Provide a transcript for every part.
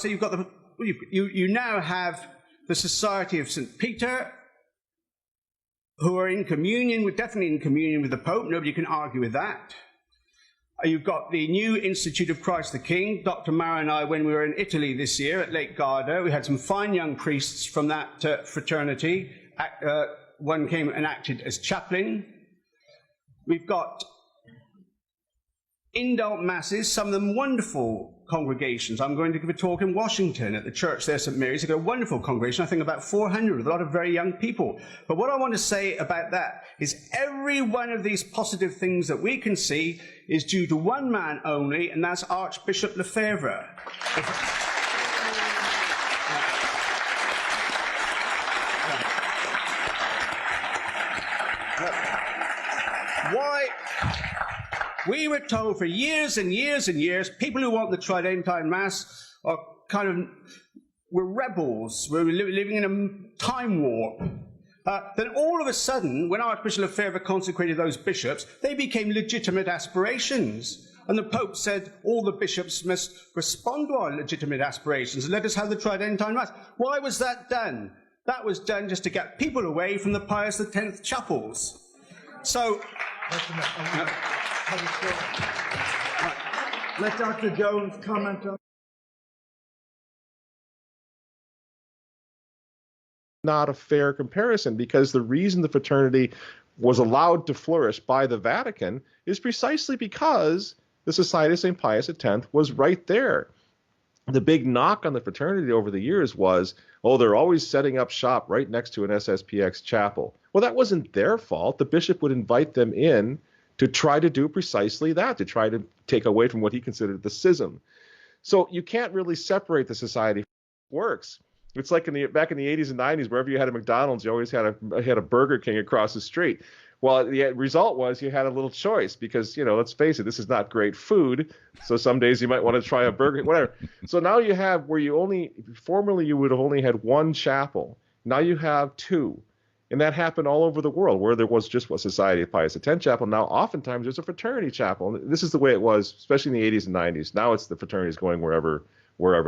you've got you now have the Society of St. Peter, who are definitely in communion with the Pope. Nobody can argue with that. You've got the new Institute of Christ the King. Dr. Mara and I, when we were in Italy this year at Lake Garda, we had some fine young priests from that fraternity. One came and acted as chaplain. We've got indult masses, some of them wonderful congregations. I'm going to give a talk in Washington at the church there, St. Mary's. They've got a wonderful congregation, I think about 400, with a lot of very young people. But what I want to say about that is every one of these positive things that we can see is due to one man only, and that's Archbishop Lefebvre. Why? We were told for years and years and years, people who want the Tridentine Mass are we're rebels, we're living in a time warp. Then all of a sudden, when Archbishop Lefebvre consecrated those bishops, they became legitimate aspirations. And the Pope said all the bishops must respond to our legitimate aspirations and let us have the Tridentine Mass. Why was that done? That was done just to get people away from the Pius X chapels. So... Let Dr. Jones comment on. Not a fair comparison, because the reason the fraternity was allowed to flourish by the Vatican is precisely because the Society of St. Pius X was right there. The big knock on the fraternity over the years was, oh, they're always setting up shop right next to an SSPX chapel. Well, that wasn't their fault. The bishop would invite them in to try to do precisely that, to try to take away from what he considered the schism. So you can't really separate the society from works. It's like back in the 80s and 90s, wherever you had a McDonald's, you always had a Burger King across the street. Well, the result was you had a little choice because, let's face it, this is not great food. So some days you might want to try a burger, whatever. So now you have where formerly you would have only had one chapel. Now you have two. And that happened all over the world, where there was just a Society of Pius X chapel. Now, oftentimes, there's a fraternity chapel. And this is the way it was, especially in the 80s and 90s. Now it's the fraternities going wherever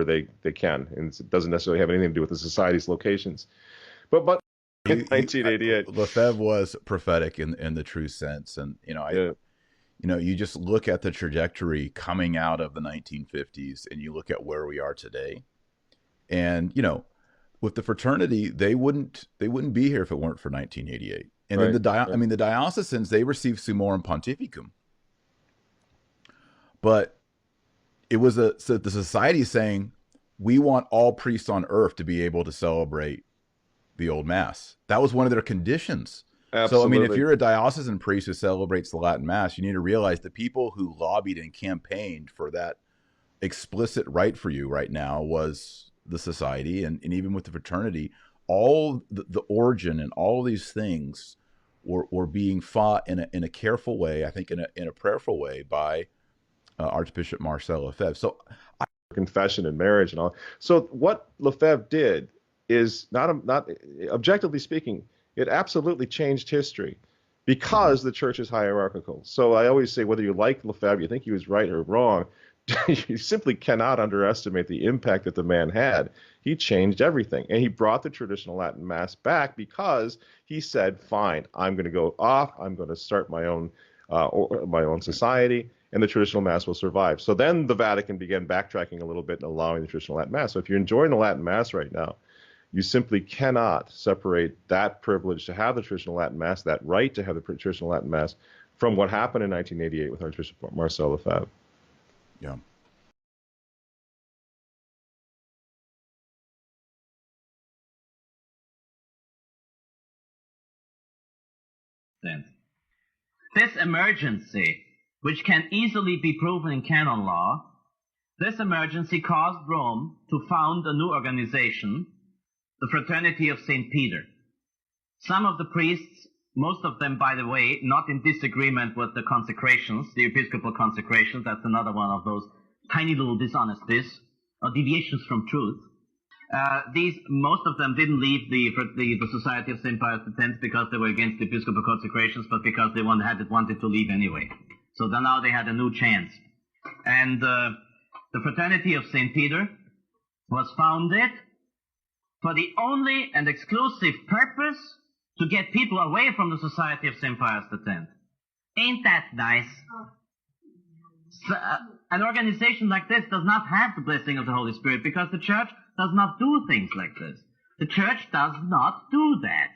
they can. And it doesn't necessarily have anything to do with the society's locations. But in 1988... Lefebvre was prophetic in the true sense. And, you just look at the trajectory coming out of the 1950s, and you look at where we are today. And, with the fraternity, they wouldn't be here if it weren't for 1988. And then the diocesanes, they received Summorum Pontificum. But it was the society saying, we want all priests on earth to be able to celebrate the old Mass. That was one of their conditions. Absolutely. So, if you're a diocesan priest who celebrates the Latin Mass, you need to realize the people who lobbied and campaigned for that explicit right for you right now was the society, and even with the fraternity, all the origin and all these things were being fought in a careful way, I think in a prayerful way by Archbishop Marcel Lefebvre. So confession and marriage and all. So what Lefebvre did is not objectively speaking, it absolutely changed history because the church is hierarchical. So I always say, whether you like Lefebvre, you think he was right or wrong, you simply cannot underestimate the impact that the man had. He changed everything, and he brought the traditional Latin Mass back because he said, fine, I'm going to go off, I'm going to start my own society, and the traditional Mass will survive. So then the Vatican began backtracking a little bit and allowing the traditional Latin Mass. So if you're enjoying the Latin Mass right now, you simply cannot separate that privilege to have the traditional Latin Mass, that right to have the traditional Latin Mass, from what happened in 1988 with Archbishop Marcel Lefebvre. Yeah. This emergency, which can easily be proven in canon law, this emergency caused Rome to found a new organization, the Fraternity of St. Peter. Some of the priests, most of them, by the way, not in disagreement with the consecrations, the episcopal consecrations, that's another one of those tiny little dishonesties, or deviations from truth. Most of them didn't leave the Society of St. Pius X because they were against the episcopal consecrations, but because they wanted to leave anyway. So then now they had a new chance. And The Fraternity of St. Peter was founded for the only and exclusive purpose to get people away from the Society of St. Pius X. Ain't that nice? So, an organization like this does not have the blessing of the Holy Spirit because the Church does not do things like this. The Church does not do that.